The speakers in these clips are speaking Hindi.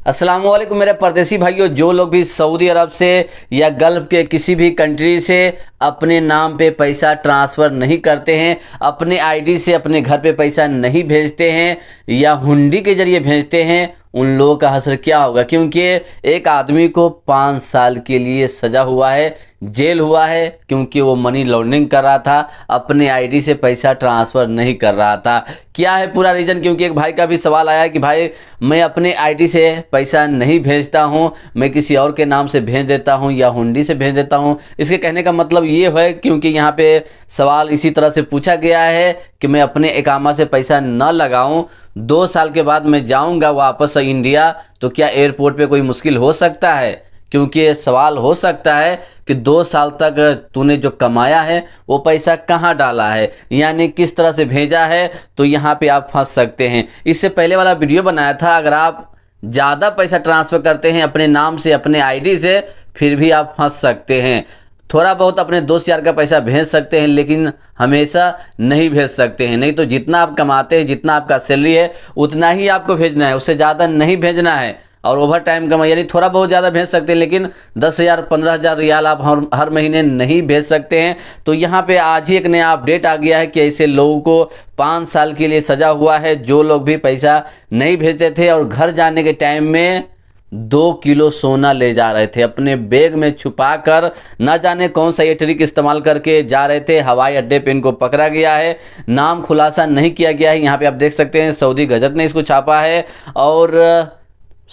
अस्सलाम वालेकुम मेरे परदेसी भाइयों। जो लोग भी सऊदी अरब से या गल्फ के किसी भी कंट्री से अपने नाम पे पैसा ट्रांसफ़र नहीं करते हैं, अपने आईडी से अपने घर पे पैसा नहीं भेजते हैं या हुंडी के जरिए भेजते हैं, उन लोगों का हश्र क्या होगा। क्योंकि एक आदमी को 5 साल के लिए सज़ा हुआ है, जेल हुआ है, क्योंकि वो मनी लॉन्ड्रिंग कर रहा था, अपने आईडी से पैसा ट्रांसफ़र नहीं कर रहा था। क्या है पूरा रीज़न? क्योंकि एक भाई का भी सवाल आया कि भाई मैं अपने आईडी से पैसा नहीं भेजता हूं, मैं किसी और के नाम से भेज देता हूं या हुंडी से भेज देता हूं। इसके कहने का मतलब ये है, क्योंकि यहाँ पे सवाल इसी तरह से पूछा गया है कि मैं अपने इकामा से पैसा न लगाऊं, 2 साल के बाद मैं जाऊंगा वापस इंडिया, तो क्या एयरपोर्ट पे कोई मुश्किल हो सकता है? क्योंकि सवाल हो सकता है कि 2 साल तक तूने जो कमाया है वो पैसा कहाँ डाला है, यानी किस तरह से भेजा है, तो यहाँ पे आप फंस सकते हैं। इससे पहले वाला वीडियो बनाया था, अगर आप ज़्यादा पैसा ट्रांसफ़र करते हैं अपने नाम से अपने आईडी से, फिर भी आप फंस सकते हैं। थोड़ा बहुत अपने दोस्त यार का पैसा भेज सकते हैं, लेकिन हमेशा नहीं भेज सकते हैं। नहीं तो जितना आप कमाते हैं, जितना आपका सैलरी है, उतना ही आपको भेजना है, उससे ज़्यादा नहीं भेजना है। और ओवर टाइम कमा यानी थोड़ा बहुत ज़्यादा भेज सकते हैं, लेकिन 10,000 15,000 रियाल आप हर महीने नहीं भेज सकते हैं। तो यहाँ पे आज ही एक नया अपडेट आ गया है कि ऐसे लोगों को 5 साल के लिए सज़ा हुआ है, जो लोग भी पैसा नहीं भेजते थे और घर जाने के टाइम में 2 किलो सोना ले जा रहे थे, अपने बैग में छुपा कर, न जाने कौन सा ये ट्रिक इस्तेमाल करके जा रहे थे। हवाई अड्डे पे इनको पकड़ा गया है, नाम खुलासा नहीं किया गया है। यहाँ पे आप देख सकते हैं सऊदी गजट ने इसको छापा है। और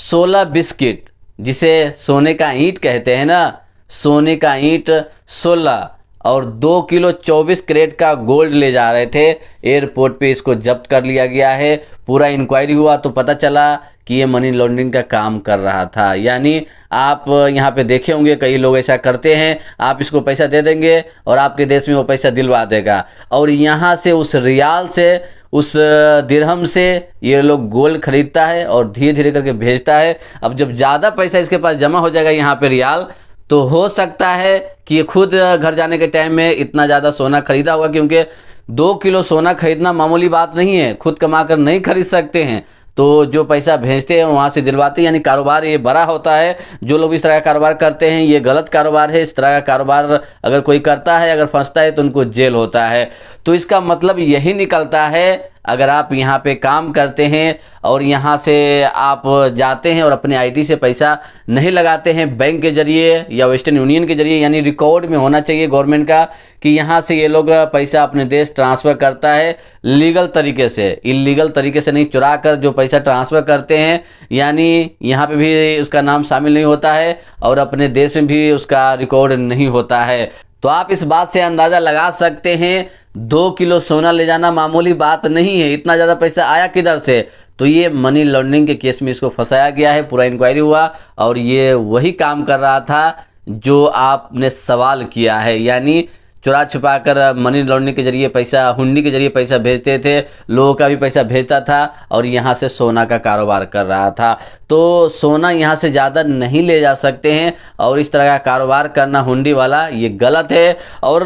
16 बिस्किट, जिसे सोने का ईंट कहते हैं ना, सोने का ईंट 16 और 2 किलो 24 कैरेट का गोल्ड ले जा रहे थे। एयरपोर्ट पे इसको जब्त कर लिया गया है। पूरा इंक्वायरी हुआ तो पता चला कि ये मनी लॉन्ड्रिंग का काम कर रहा था। यानी आप यहाँ पे देखे होंगे कई लोग ऐसा करते हैं, आप इसको पैसा दे देंगे और आपके देश में वो पैसा दिलवा देगा, और यहाँ से उस रियाल से, उस दिरहम से ये लोग गोल्ड खरीदता है और धीरे धीरे करके भेजता है। अब जब ज़्यादा पैसा इसके पास जमा हो जाएगा यहाँ पे रियाल, तो हो सकता है कि ये खुद घर जाने के टाइम में इतना ज़्यादा सोना खरीदा होगा, क्योंकि 2 किलो सोना खरीदना मामूली बात नहीं है, खुद कमा कर नहीं खरीद सकते हैं। तो जो पैसा भेजते हैं वहाँ से दिलवाते हैं, यानी कारोबार ये बड़ा होता है। जो लोग इस तरह का कारोबार करते हैं, ये गलत कारोबार है। इस तरह का कारोबार अगर कोई करता है, अगर फंसता है, तो उनको जेल होता है। तो इसका मतलब यही निकलता है, अगर आप यहाँ पे काम करते हैं और यहाँ से आप जाते हैं और अपने आईडी से पैसा नहीं लगाते हैं बैंक के जरिए या वेस्टर्न यूनियन के जरिए, यानी रिकॉर्ड में होना चाहिए गवर्नमेंट का कि यहाँ से ये लोग पैसा अपने देश ट्रांसफ़र करता है लीगल तरीके से, इलीगल तरीके से नहीं, चुरा कर जो पैसा ट्रांसफ़र करते हैं, यानी यहाँ पे भी उसका नाम शामिल नहीं होता है और अपने देश में भी उसका रिकॉर्ड नहीं होता है। तो आप इस बात से अंदाज़ा लगा सकते हैं 2 किलो सोना ले जाना मामूली बात नहीं है। इतना ज़्यादा पैसा आया किधर से? तो ये मनी लॉन्ड्रिंग के केस में इसको फंसाया गया है। पूरा इंक्वायरी हुआ और ये वही काम कर रहा था जो आपने सवाल किया है, यानी चुरा छुपा कर मनी लॉन्ड्रिंग के जरिए पैसा, हुंडी के जरिए पैसा भेजते थे, लोगों का भी पैसा भेजता था और यहाँ से सोना का कारोबार कर रहा था। तो सोना यहाँ से ज़्यादा नहीं ले जा सकते हैं और इस तरह का कारोबार करना हुंडी वाला, ये गलत है। और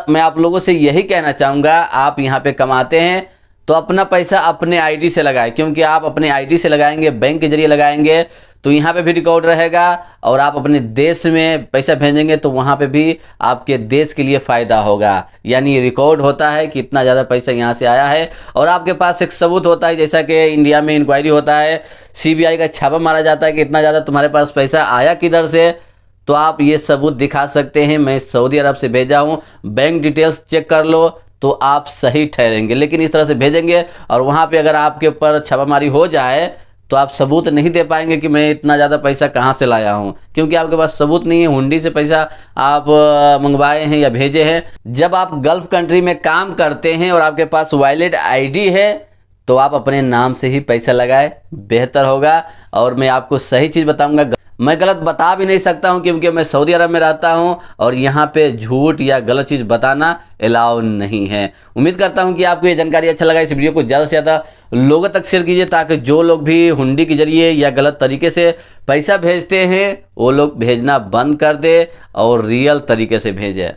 मैं आप लोगों से यही कहना चाहूँगा, आप यहाँ पे कमाते हैं तो अपना पैसा अपने आईडी से लगाएं, क्योंकि आप अपने आईडी से लगाएंगे, बैंक के जरिए लगाएंगे, तो यहाँ पे भी रिकॉर्ड रहेगा। और आप अपने देश में पैसा भेजेंगे तो वहाँ पे भी आपके देश के लिए फ़ायदा होगा, यानी रिकॉर्ड होता है कि इतना ज़्यादा पैसा यहाँ से आया है और आपके पास एक सबूत होता है। जैसा कि इंडिया में इंक्वायरी होता है, सीबीआई का छापा मारा जाता है कि इतना ज़्यादा तुम्हारे पास पैसा आया किधर से, तो आप ये सबूत दिखा सकते हैं, मैं सऊदी अरब से भेजा हूँ, बैंक डिटेल्स चेक कर लो, तो आप सही ठहरेंगे। लेकिन इस तरह से भेजेंगे और वहाँ पे अगर आपके ऊपर छापामारी हो जाए तो आप सबूत नहीं दे पाएंगे कि मैं इतना ज़्यादा पैसा कहाँ से लाया हूँ, क्योंकि आपके पास सबूत नहीं है। हुंडी से पैसा आप मंगवाए हैं या भेजे हैं। जब आप गल्फ कंट्री में काम करते हैं और आपके पास वैलिड आईडी है, तो आप अपने नाम से ही पैसा लगाए, बेहतर होगा। और मैं आपको सही चीज़ बताऊँगा, मैं गलत बता भी नहीं सकता हूं, क्योंकि मैं सऊदी अरब में रहता हूं और यहाँ पे झूठ या गलत चीज़ बताना अलाउ नहीं है। उम्मीद करता हूं कि आपको ये जानकारी अच्छा लगा। इस वीडियो को ज़्यादा से ज़्यादा लोगों तक शेयर कीजिए, ताकि जो लोग भी हुंडी के जरिए या गलत तरीके से पैसा भेजते हैं वो लोग भेजना बंद कर दे और रियल तरीके से भेजें।